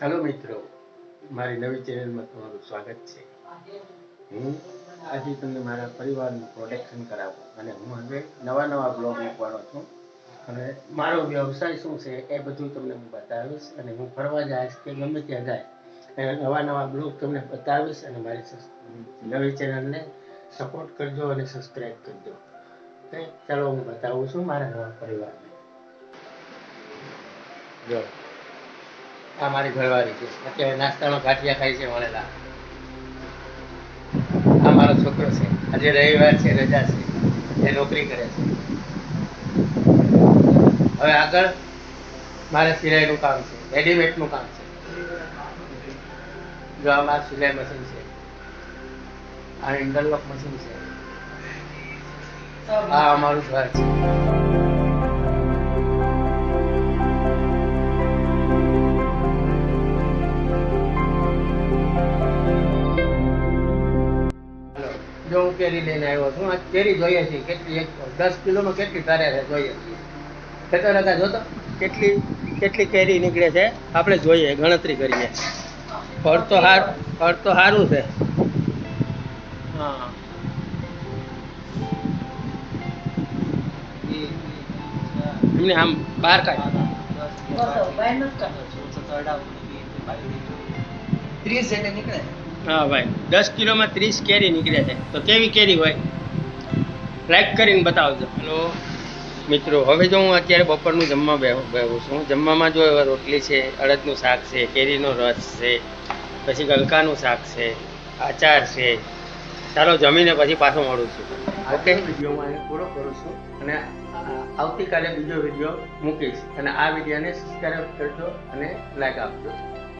Hello મિત્રો, મારી નવી ચેનલમાં તમારું સ્વાગત છે. હું આજે તમને મારા પરિવારનું પ્રોટેક્શન કરાવું અને હું હવે નવા બ્લોગ મૂકવાનો છું. અને મારો વ્યવસાય શું છે એ બધું તમને હું બતાવીશ. અને હું ફરવા જઈશ કે ગમે ત્યાં જાય અને નવા બ્લોગ તમને બતાવીશ. અને મારી નવી ચેનલને સપોર્ટ કરજો અને સબસ્ક્રાઈબ કરજો. ઓકે, ચાલો હું બતાવું છું મારા નવા પરિવારને. જો આ મારી ઘરવાળી છે, અત્યારે નાસ્તામાં ગાંઠિયા ખાય છે વળેલા. આ મારો છોકરો છે, આજે રવિવાર છે, રજા છે, એ નોકરી કરે છે. હવે આગળ મારે સિલાઈનું કામ છે, રેડીમેડનું કામ છે. જો આ મારું સિલાઈ મશીન છે, આ ઇન્ટરલોક મશીન છે, આ અમારું ઘર છે. જો હું કેરી લઈને આવ્યો છું. આ કેરી જોઈએ છે કેટલી, 10 કિલોમાં કેટલી તારે જોઈએ છીએ. ખેતર હતા જોતો કેટલી કેરી નીકળે છે, આપણે જોઈએ, ગણતરી કરીએ. ફળ તો સારું છે. હા, એમને આમ બહાર કાઢ. 30 જેટલી નીકળે. હા ભાઈ, 10 કિલોમાં 30 કેરી નીકળે છે. તો કેવી કેરી હોય, લાઈક કરીને બતાવજો. હેલો મિત્રો, હવે જો હું અત્યારે બપોરનું જમવા બેહું છું. જમવામાં જો રોટલી છે, અડદનું શાક છે, કેરીનો રસ છે, પછી ગલકાનું શાક છે, આચાર છે. ચાલો જમીને પછી પાછો મળું છું. ઓકે, વિડીયો હું અહીં પૂરો કરું છું અને આવતીકાલે બીજો વિડીયો મૂકીશ. અને આ વિડીયોને સબસ્ક્રાઈબ કરજો અને લાઈક આપજો.